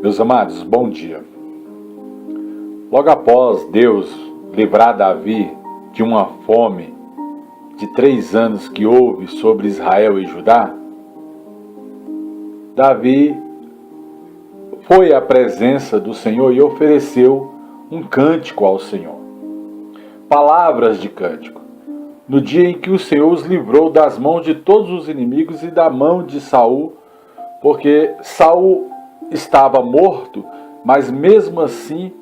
Meus amados, bom dia. Logo após Deus livrar Davi de uma fome de 3 anos que houve sobre Israel e Judá, Davi foi à presença do Senhor e ofereceu um cântico ao Senhor. Palavras de cântico. No dia em que o Senhor os livrou das mãos de todos os inimigos e da mão de Saul, porque Saul estava morto, mas mesmo assim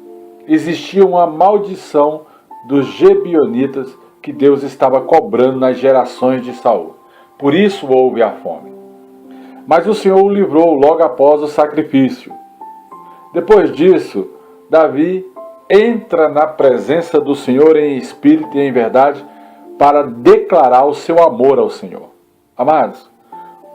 existia uma maldição dos Gebionitas que Deus estava cobrando nas gerações de Saul. Por isso houve a fome. Mas o Senhor o livrou logo após o sacrifício. Depois disso, Davi entra na presença do Senhor em espírito e em verdade para declarar o seu amor ao Senhor. Amados,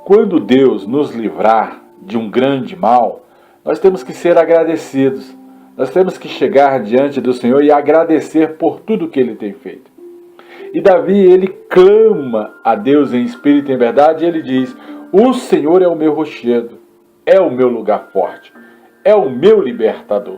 quando Deus nos livrar de um grande mal, nós temos que ser agradecidos. Nós temos que chegar diante do Senhor e agradecer por tudo que Ele tem feito. E Davi, ele clama a Deus em espírito e em verdade, e ele diz: o Senhor é o meu rochedo, é o meu lugar forte, é o meu libertador.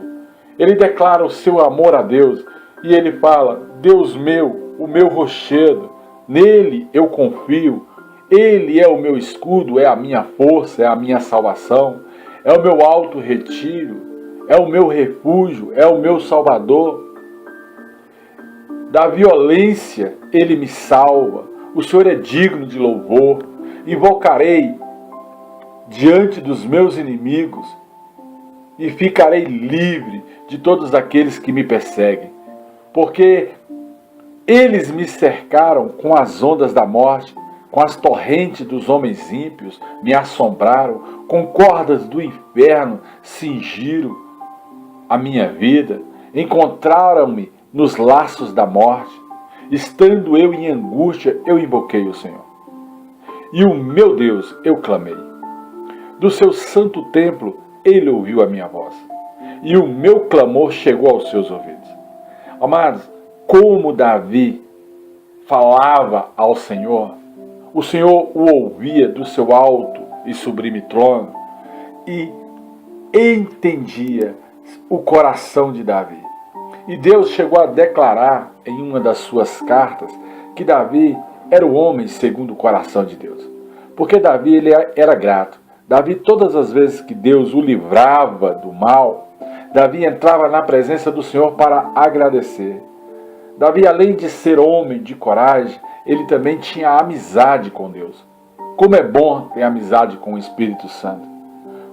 Ele declara o seu amor a Deus e ele fala: Deus meu, o meu rochedo, nele eu confio, Ele é o meu escudo, é a minha força, é a minha salvação, é o meu alto retiro, é o meu refúgio, é o meu salvador. Da violência Ele me salva, o Senhor é digno de louvor. Invocarei diante dos meus inimigos e ficarei livre de todos aqueles que me perseguem, porque eles me cercaram com as ondas da morte, com as torrentes dos homens ímpios, me assombraram, com cordas do inferno cingiram a minha vida, encontraram-me nos laços da morte. Estando eu em angústia, eu invoquei o Senhor. E o meu Deus, eu clamei. Do seu santo templo, Ele ouviu a minha voz. E o meu clamor chegou aos seus ouvidos. Amados, como Davi falava ao Senhor, o Senhor o ouvia do seu alto e sublime trono e entendia o coração de Davi. E Deus chegou a declarar em uma das suas cartas que Davi era o homem segundo o coração de Deus. Porque Davi ele era grato. Davi, todas as vezes que Deus o livrava do mal, Davi entrava na presença do Senhor para agradecer. Davi, além de ser homem de coragem, ele também tinha amizade com Deus. Como é bom ter amizade com o Espírito Santo.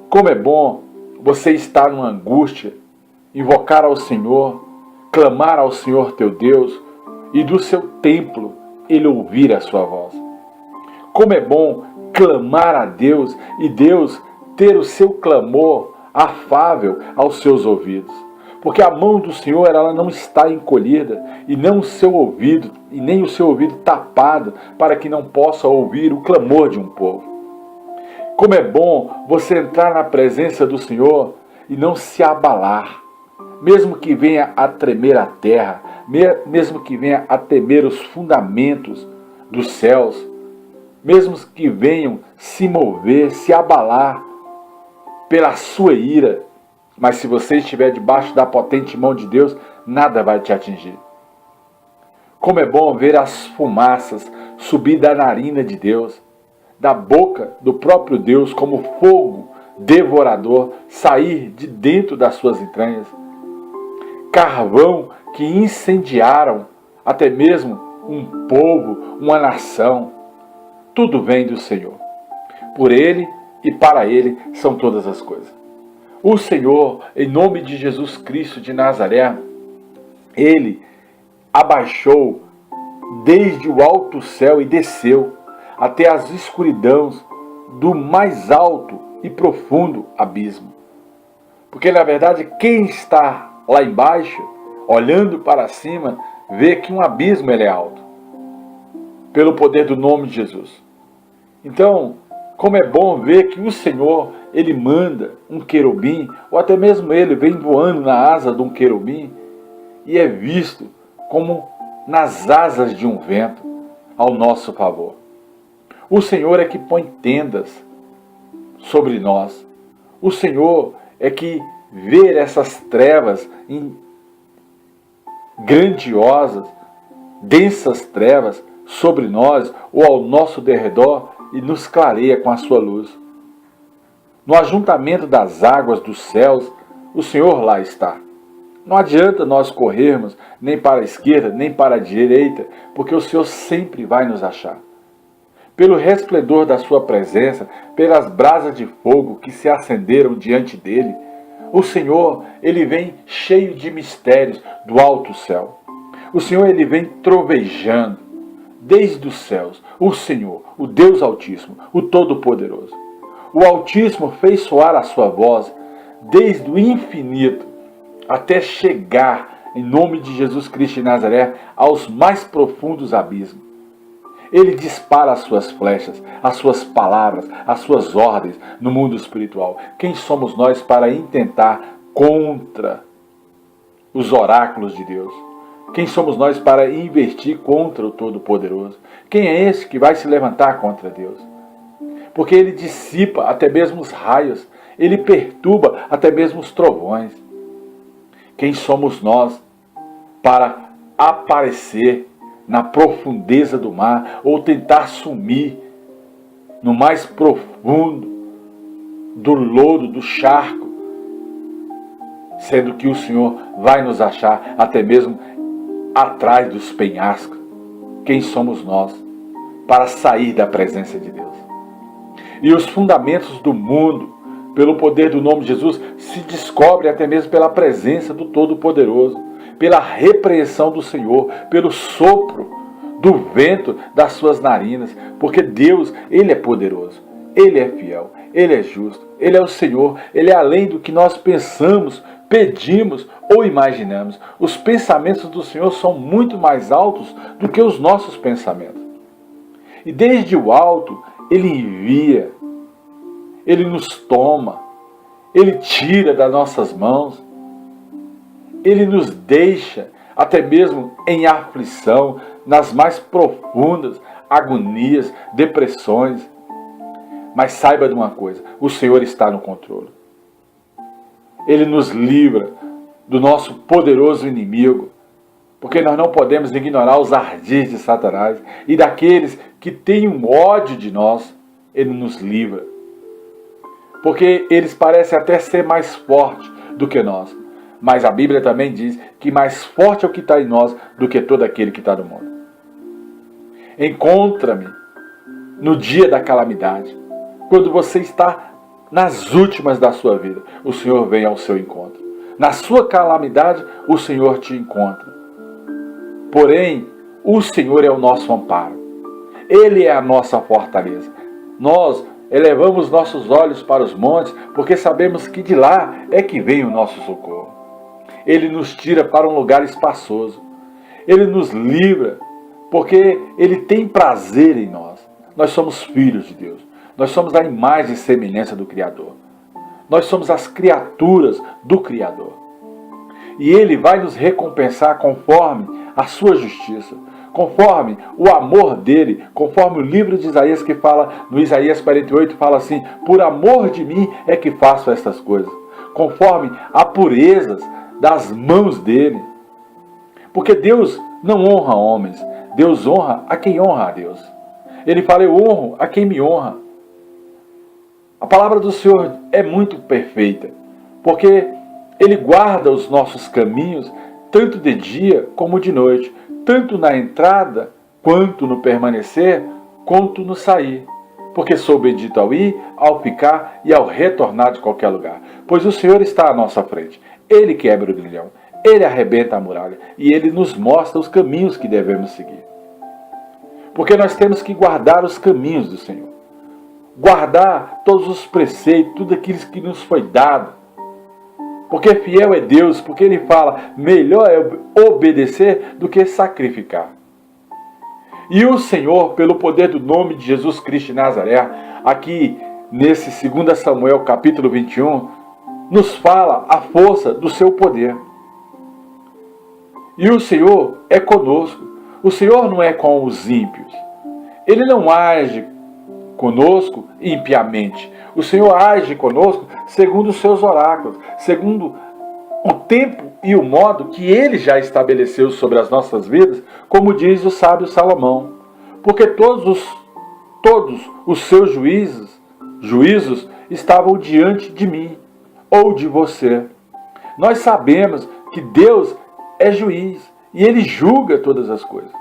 Como é bom você estar numa angústia, invocar ao Senhor, clamar ao Senhor teu Deus e do seu templo Ele ouvir a sua voz. Como é bom clamar a Deus e Deus ter o seu clamor afável aos seus ouvidos. Porque a mão do Senhor ela não está encolhida e nem o seu ouvido tapado para que não possa ouvir o clamor de um povo. Como é bom você entrar na presença do Senhor e não se abalar, mesmo que venha a tremer a terra, mesmo que venha a temer os fundamentos dos céus, mesmo que venham se mover, se abalar pela sua ira. Mas se você estiver debaixo da potente mão de Deus, nada vai te atingir. Como é bom ver as fumaças subir da narina de Deus, da boca do próprio Deus, como fogo devorador sair de dentro das suas entranhas. Carvão que incendiaram até mesmo um povo, uma nação. Tudo vem do Senhor. Por Ele e para Ele são todas as coisas. O Senhor, em nome de Jesus Cristo de Nazaré, Ele abaixou desde o alto céu e desceu até as escuridões do mais alto e profundo abismo. Porque na verdade quem está lá embaixo, olhando para cima, vê que um abismo ele é alto. Pelo poder do nome de Jesus. Então, como é bom ver que o Senhor, Ele manda um querubim, ou até mesmo Ele vem voando na asa de um querubim, e é visto como nas asas de um vento, ao nosso favor. O Senhor é que põe tendas sobre nós. O Senhor, é que ver essas trevas grandiosas, densas trevas sobre nós ou ao nosso derredor e nos clareia com a sua luz. No ajuntamento das águas dos céus, o Senhor lá está. Não adianta nós corrermos nem para a esquerda, nem para a direita, porque o Senhor sempre vai nos achar. Pelo resplendor da sua presença, pelas brasas de fogo que se acenderam diante dele, o Senhor, ele vem cheio de mistérios do alto céu. O Senhor, ele vem trovejando desde os céus. O Senhor, o Deus Altíssimo, o Todo-Poderoso. O Altíssimo fez soar a sua voz desde o infinito até chegar, em nome de Jesus Cristo de Nazaré, aos mais profundos abismos. Ele dispara as suas flechas, as suas palavras, as suas ordens no mundo espiritual. Quem somos nós para intentar contra os oráculos de Deus? Quem somos nós para investir contra o Todo-Poderoso? Quem é esse que vai se levantar contra Deus? Porque ele dissipa até mesmo os raios, ele perturba até mesmo os trovões. Quem somos nós para aparecer na profundeza do mar ou tentar sumir no mais profundo do lodo, do charco, sendo que o Senhor vai nos achar até mesmo atrás dos penhascos? Quem somos nós para sair da presença de Deus? E os fundamentos do mundo, pelo poder do nome de Jesus, se descobrem até mesmo pela presença do Todo-Poderoso, pela repreensão do Senhor, pelo sopro do vento das suas narinas, porque Deus, ele é poderoso, ele é fiel, ele é justo, ele é o Senhor, ele é além do que nós pensamos, pedimos ou imaginamos. Os pensamentos do Senhor são muito mais altos do que os nossos pensamentos. E desde o alto, ele envia, ele nos toma, ele tira das nossas mãos, ele nos deixa até mesmo em aflição, nas mais profundas agonias, depressões. Mas saiba de uma coisa, o Senhor está no controle. Ele nos livra do nosso poderoso inimigo, porque nós não podemos ignorar os ardis de Satanás e daqueles que têm um ódio de nós. Ele nos livra, porque eles parecem até ser mais fortes do que nós. Mas a Bíblia também diz que mais forte é o que está em nós do que todo aquele que está no mundo. Encontra-me no dia da calamidade, quando você está nas últimas da sua vida. O Senhor vem ao seu encontro. Na sua calamidade, o Senhor te encontra. Porém, o Senhor é o nosso amparo. Ele é a nossa fortaleza. Nós elevamos nossos olhos para os montes, porque sabemos que de lá é que vem o nosso socorro. Ele nos tira para um lugar espaçoso. Ele nos livra, porque Ele tem prazer em nós. Nós somos filhos de Deus. Nós somos a imagem e semelhança do Criador. Nós somos as criaturas do Criador. E Ele vai nos recompensar conforme a sua justiça, conforme o amor dele, conforme o livro de Isaías que fala, no Isaías 48, fala assim: por amor de mim é que faço estas coisas, conforme a purezas das mãos dele. Porque Deus não honra homens, Deus honra a quem honra a Deus. Ele fala: eu honro a quem me honra. A palavra do Senhor é muito perfeita, porque Ele guarda os nossos caminhos, tanto de dia como de noite, tanto na entrada, quanto no permanecer, quanto no sair. Porque sou bendito ao ir, ao ficar e ao retornar de qualquer lugar. Pois o Senhor está à nossa frente. Ele quebra o grilhão, Ele arrebenta a muralha e Ele nos mostra os caminhos que devemos seguir. Porque nós temos que guardar os caminhos do Senhor. Guardar todos os preceitos, tudo aquilo que nos foi dado. Porque fiel é Deus, porque Ele fala, melhor é obedecer do que sacrificar. E o Senhor, pelo poder do nome de Jesus Cristo de Nazaré, aqui nesse 2 Samuel capítulo 21, nos fala a força do seu poder. E o Senhor é conosco. O Senhor não é com os ímpios. Ele não age conosco impiamente. O Senhor age conosco segundo os seus oráculos, segundo o tempo e o modo que Ele já estabeleceu sobre as nossas vidas, como diz o sábio Salomão. Porque todos os seus juízos estavam diante de mim ou de você. Nós sabemos que Deus é juiz e Ele julga todas as coisas.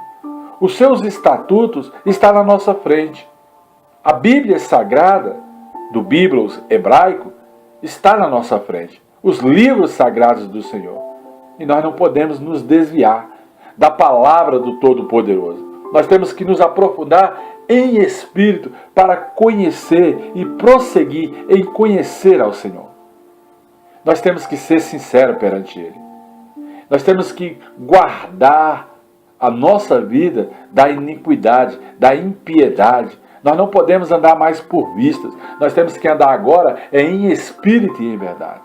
Os seus estatutos estão na nossa frente. A Bíblia Sagrada, do Biblos hebraico, está na nossa frente. Os livros sagrados do Senhor. E nós não podemos nos desviar da palavra do Todo-Poderoso. Nós temos que nos aprofundar em espírito para conhecer e prosseguir em conhecer ao Senhor. Nós temos que ser sinceros perante Ele. Nós temos que guardar a nossa vida da iniquidade, da impiedade. Nós não podemos andar mais por vistas. Nós temos que andar agora em espírito e em verdade.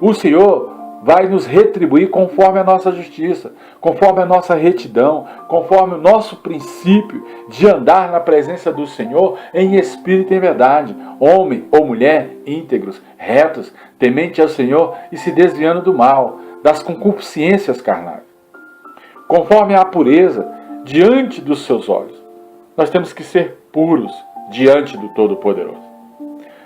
O Senhor vai nos retribuir conforme a nossa justiça, conforme a nossa retidão, conforme o nosso princípio de andar na presença do Senhor em espírito e em verdade. Homem ou mulher íntegros, retos, temente ao Senhor e se desviando do mal, das concupiscências carnais. Conforme a pureza diante dos seus olhos. Nós temos que ser puros diante do Todo-Poderoso.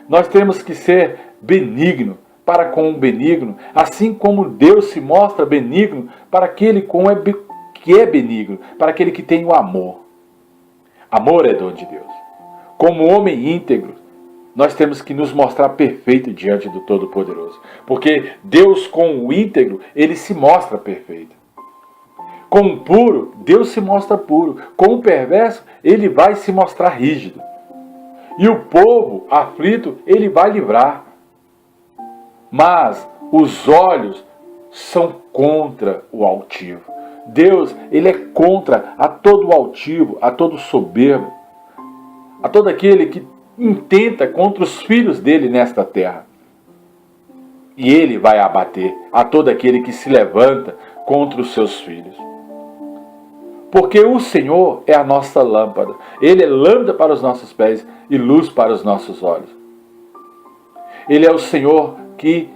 Nós temos que ser benigno para com o benigno, assim como Deus se mostra benigno para aquele que é benigno, para aquele que tem o amor. Amor é dom de Deus. Como homem íntegro, nós temos que nos mostrar perfeito diante do Todo-Poderoso. Porque Deus, com o íntegro, Ele se mostra perfeito. Com o puro, Deus se mostra puro. Com o perverso, Ele vai se mostrar rígido. E o povo aflito, Ele vai livrar. Mas os olhos são contra o altivo. Deus, Ele é contra a todo altivo, a todo soberbo, a todo aquele que intenta contra os filhos dele nesta terra. E Ele vai abater a todo aquele que se levanta contra os seus filhos. Porque o Senhor é a nossa lâmpada. Ele é lâmpada para os nossos pés e luz para os nossos olhos. Ele é o Senhor que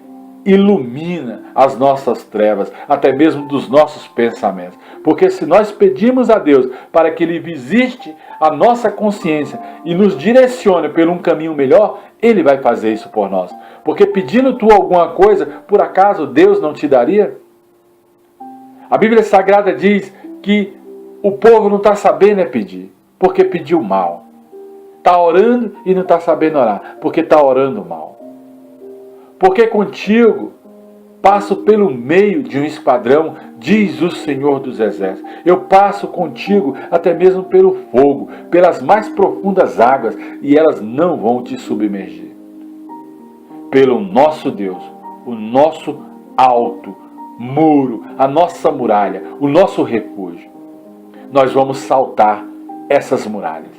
ilumina as nossas trevas, até mesmo dos nossos pensamentos. Porque se nós pedimos a Deus para que Ele visite a nossa consciência e nos direcione por um caminho melhor, Ele vai fazer isso por nós. Porque pedindo tu alguma coisa, por acaso Deus não te daria? A Bíblia Sagrada diz que o povo não está sabendo pedir, porque pediu mal. Está orando e não está sabendo orar, porque está orando mal. Porque contigo passo pelo meio de um esquadrão, diz o Senhor dos Exércitos. Eu passo contigo até mesmo pelo fogo, pelas mais profundas águas, e elas não vão te submergir. Pelo nosso Deus, o nosso alto muro, a nossa muralha, o nosso refúgio, nós vamos saltar essas muralhas.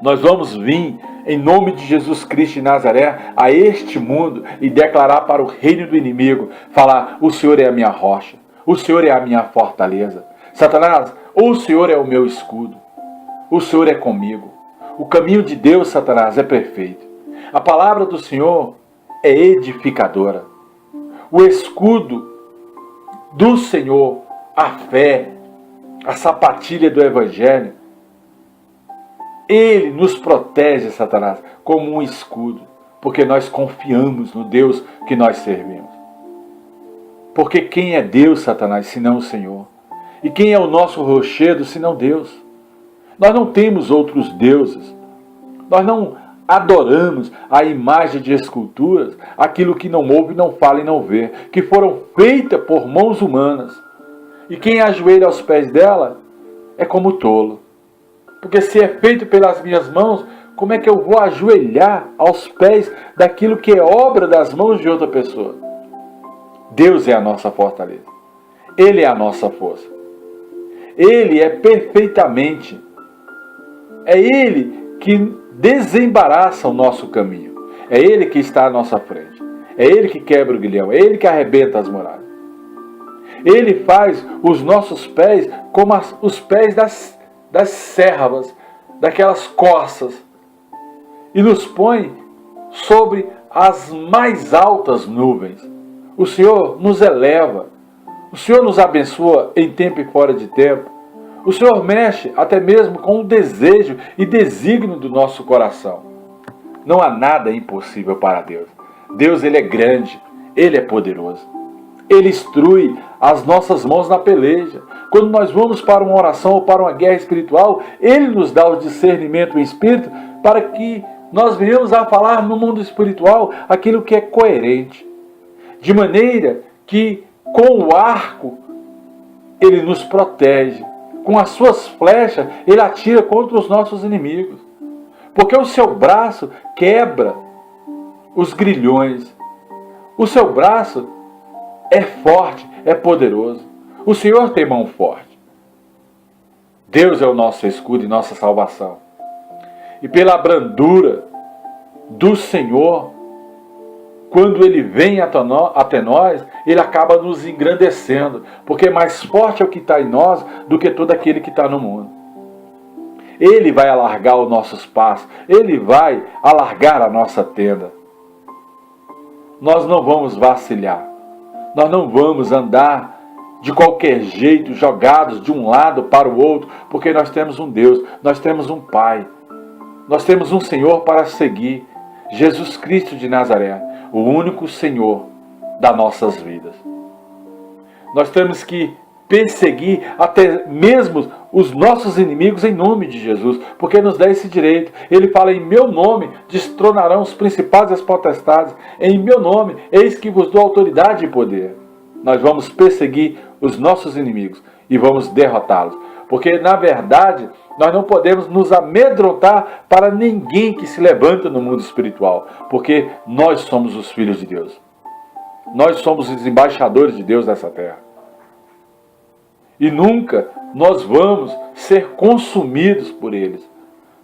Nós vamos vir em nome de Jesus Cristo de Nazaré a este mundo e declarar para o reino do inimigo, falar: o Senhor é a minha rocha, o Senhor é a minha fortaleza. Satanás, o Senhor é o meu escudo, o Senhor é comigo. O caminho de Deus, Satanás, é perfeito. A palavra do Senhor é edificadora. O escudo do Senhor, a fé, a sapatilha do Evangelho, Ele nos protege, Satanás, como um escudo, porque nós confiamos no Deus que nós servimos. Porque quem é Deus, Satanás, senão o Senhor? E quem é o nosso rochedo, senão Deus? Nós não temos outros deuses. Nós não adoramos a imagem de esculturas, aquilo que não ouve, não fala e não vê, que foram feitas por mãos humanas. E quem ajoelha aos pés dela é como tolo. Porque se é feito pelas minhas mãos, como é que eu vou ajoelhar aos pés daquilo que é obra das mãos de outra pessoa? Deus é a nossa fortaleza. Ele é a nossa força. Ele é perfeitamente. É Ele que desembaraça o nosso caminho. É Ele que está à nossa frente. É Ele que quebra o grilhão. É Ele que arrebenta as muralhas. Ele faz os nossos pés como os pés das servas, daquelas corças, e nos põe sobre às mais altas nuvens. O Senhor nos eleva. O Senhor nos abençoa em tempo e fora de tempo. O Senhor mexe até mesmo com o desejo e desígnio do nosso coração. Não há nada impossível para Deus. Deus, Ele é grande, Ele é poderoso. Ele instrui as nossas mãos na peleja. Quando nós vamos para uma oração ou para uma guerra espiritual, Ele nos dá o discernimento em espírito para que nós venhamos a falar no mundo espiritual aquilo que é coerente. De maneira que com o arco Ele nos protege. Com as suas flechas Ele atira contra os nossos inimigos. Porque o seu braço quebra os grilhões. O seu braço é forte, é poderoso. O Senhor tem mão forte. Deus é o nosso escudo e nossa salvação. E pela brandura do Senhor, quando Ele vem até nós, Ele acaba nos engrandecendo. Porque mais forte é o que está em nós do que todo aquele que está no mundo. Ele vai alargar os nossos passos. Ele vai alargar a nossa tenda. Nós não vamos vacilar. Nós não vamos andar de qualquer jeito, jogados de um lado para o outro, porque nós temos um Deus, nós temos um Pai, nós temos um Senhor para seguir, Jesus Cristo de Nazaré, o único Senhor das nossas vidas. Nós temos que perseguir até mesmo os nossos inimigos em nome de Jesus, porque nos dá esse direito. Ele fala: em meu nome destronarão os principados e as potestades, em meu nome eis que vos dou autoridade e poder. Nós vamos perseguir os nossos inimigos e vamos derrotá-los, porque na verdade nós não podemos nos amedrontar para ninguém que se levanta no mundo espiritual, porque nós somos os filhos de Deus, nós somos os embaixadores de Deus nessa terra. E nunca nós vamos ser consumidos por eles,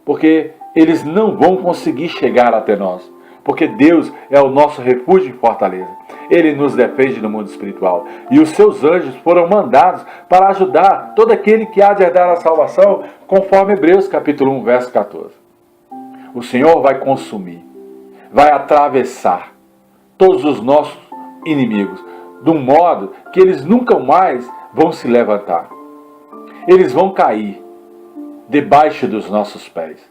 porque eles não vão conseguir chegar até nós, porque Deus é o nosso refúgio e fortaleza. Ele nos defende no mundo espiritual, e os seus anjos foram mandados para ajudar todo aquele que há de herdar a salvação, conforme Hebreus capítulo 1, verso 14. O Senhor vai consumir, vai atravessar todos os nossos inimigos, de um modo que eles nunca mais vão se levantar. Eles vão cair debaixo dos nossos pés.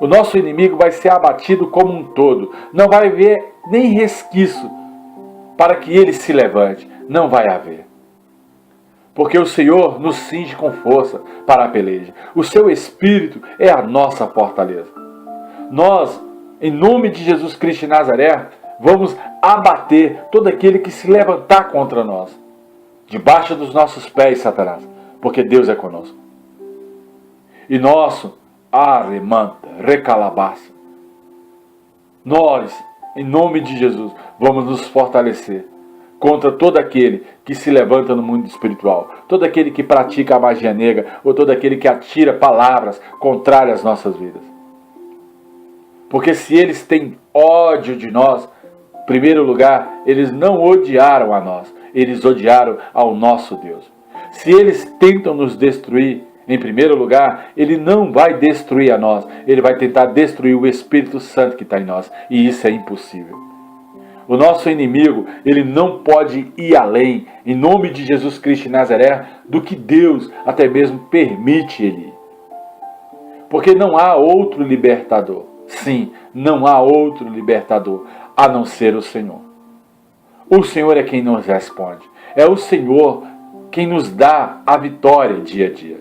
O nosso inimigo vai ser abatido como um todo. Não vai haver nem resquício para que ele se levante. Não vai haver. Porque o Senhor nos cinge com força para a peleja. O seu Espírito é a nossa fortaleza. Nós, em nome de Jesus Cristo de Nazaré, vamos abater todo aquele que se levantar contra nós. Debaixo dos nossos pés, Satanás, porque Deus é conosco. E nosso arremanta, recalabaça. Nós, em nome de Jesus, vamos nos fortalecer contra todo aquele que se levanta no mundo espiritual, todo aquele que pratica a magia negra, ou todo aquele que atira palavras contrárias às nossas vidas. Porque se eles têm ódio de nós, em primeiro lugar, eles não odiaram a nós, eles odiaram ao nosso Deus. Se eles tentam nos destruir, em primeiro lugar, Ele não vai destruir a nós. Ele vai tentar destruir o Espírito Santo que está em nós. E isso é impossível. O nosso inimigo, ele não pode ir além, em nome de Jesus Cristo de Nazaré, do que Deus até mesmo permite ele ir. Porque não há outro libertador. Sim, não há outro libertador, a não ser o Senhor. O Senhor é quem nos responde. É o Senhor quem nos dá a vitória dia a dia.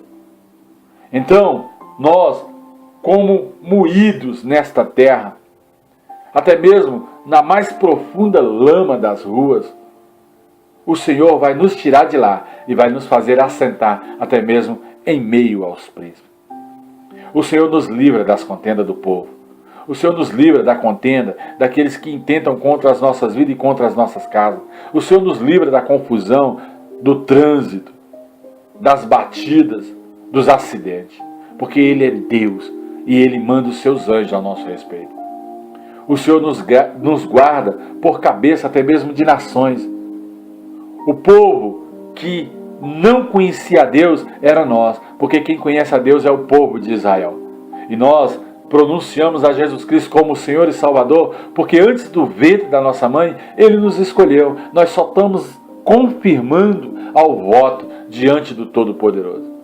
Então, nós, como moídos nesta terra, até mesmo na mais profunda lama das ruas, o Senhor vai nos tirar de lá e vai nos fazer assentar até mesmo em meio aos príncipes. O Senhor nos livra das contendas do povo. O Senhor nos livra da contenda daqueles que intentam contra as nossas vidas e contra as nossas casas. O Senhor nos livra da confusão, do trânsito, das batidas, dos acidentes. Porque Ele é Deus e Ele manda os seus anjos ao nosso respeito. O Senhor nos guarda por cabeça até mesmo de nações. O povo que não conhecia a Deus era nós, porque quem conhece a Deus é o povo de Israel. E nós pronunciamos a Jesus Cristo como Senhor e Salvador, porque antes do ventre da nossa mãe, Ele nos escolheu. Nós só estamos confirmando ao voto diante do Todo-Poderoso.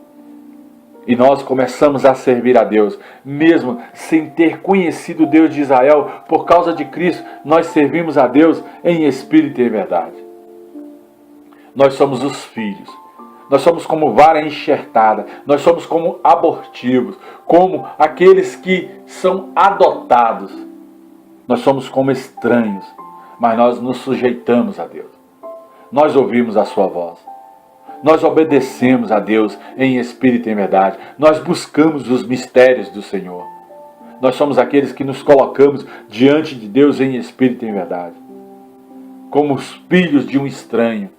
E nós começamos a servir a Deus, mesmo sem ter conhecido o Deus de Israel. Por causa de Cristo, nós servimos a Deus em espírito e em verdade. Nós somos os filhos. Nós somos como vara enxertada. Nós somos como abortivos, como aqueles que são adotados. Nós somos como estranhos, mas nós nos sujeitamos a Deus. Nós ouvimos a sua voz. Nós obedecemos a Deus em espírito e em verdade. Nós buscamos os mistérios do Senhor. Nós somos aqueles que nos colocamos diante de Deus em espírito e em verdade. Como os filhos de um estranho.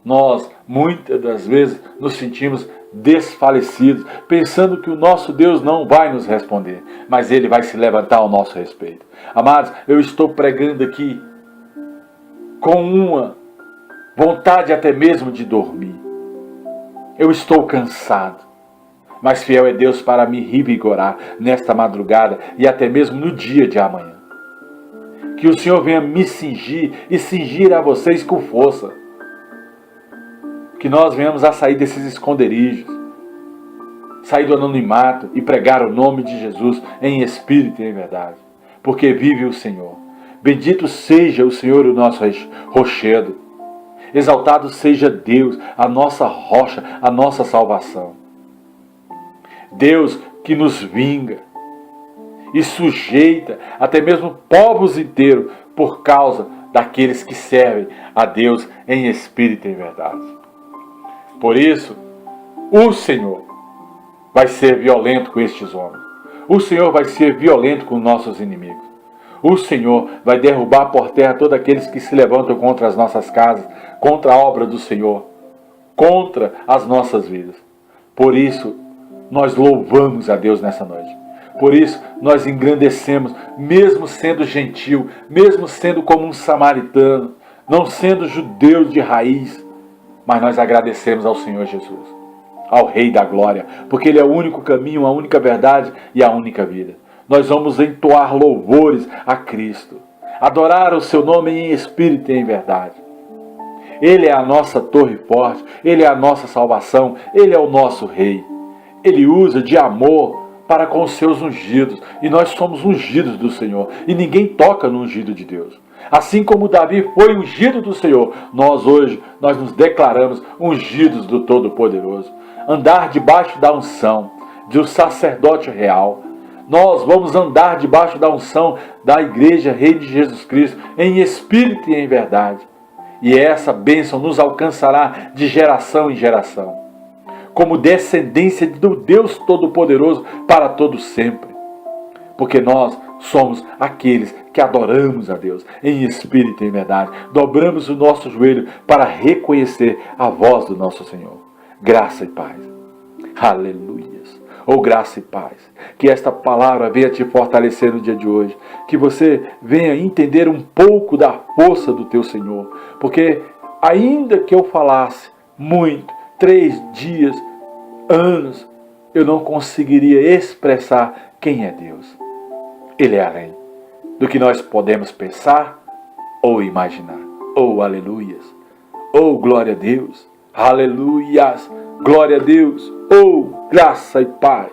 Nós, muitas das vezes, nos sentimos desfalecidos, pensando que o nosso Deus não vai nos responder, mas Ele vai se levantar ao nosso respeito. Amados, eu estou pregando aqui com uma vontade até mesmo de dormir. Eu estou cansado, mas fiel é Deus para me revigorar nesta madrugada e até mesmo no dia de amanhã. Que o Senhor venha me cingir e cingir a vocês com força. Que nós venhamos a sair desses esconderijos, sair do anonimato e pregar o nome de Jesus em espírito e em verdade. Porque vive o Senhor. Bendito seja o Senhor, o nosso rochedo. Exaltado seja Deus, a nossa rocha, a nossa salvação. Deus que nos vinga e sujeita até mesmo povos inteiros por causa daqueles que servem a Deus em espírito e em verdade. Por isso, o Senhor vai ser violento com estes homens. O Senhor vai ser violento com nossos inimigos. O Senhor vai derrubar por terra todos aqueles que se levantam contra as nossas casas, contra a obra do Senhor, contra as nossas vidas. Por isso, nós louvamos a Deus nessa noite. Por isso, nós engrandecemos, mesmo sendo gentil, mesmo sendo como um samaritano, não sendo judeus de raiz, mas nós agradecemos ao Senhor Jesus, ao Rei da Glória, porque Ele é o único caminho, a única verdade e a única vida. Nós vamos entoar louvores a Cristo, adorar o seu nome em espírito e em verdade. Ele é a nossa torre forte, Ele é a nossa salvação, Ele é o nosso Rei. Ele usa de amor para com os seus ungidos, e nós somos ungidos do Senhor, e ninguém toca no ungido de Deus. Assim como Davi foi ungido do Senhor, nós hoje nos declaramos ungidos do Todo-Poderoso. Andar debaixo da unção do sacerdote real. Nós vamos andar debaixo da unção da Igreja Rei de Jesus Cristo, em espírito e em verdade. E essa bênção nos alcançará de geração em geração, como descendência do Deus Todo-Poderoso para todo sempre. Porque nós somos aqueles que adoramos a Deus em espírito e em verdade. Dobramos o nosso joelho para reconhecer a voz do nosso Senhor. Graça e paz. Aleluias. Oh, graça e paz. Que esta palavra venha te fortalecer no dia de hoje. Que você venha entender um pouco da força do teu Senhor. Porque ainda que eu falasse muito, 3 dias, anos, eu não conseguiria expressar quem é Deus. Ele é além do que nós podemos pensar ou imaginar. Oh, aleluias. Oh, glória a Deus. Aleluias. Glória a Deus. Oh, graça e paz.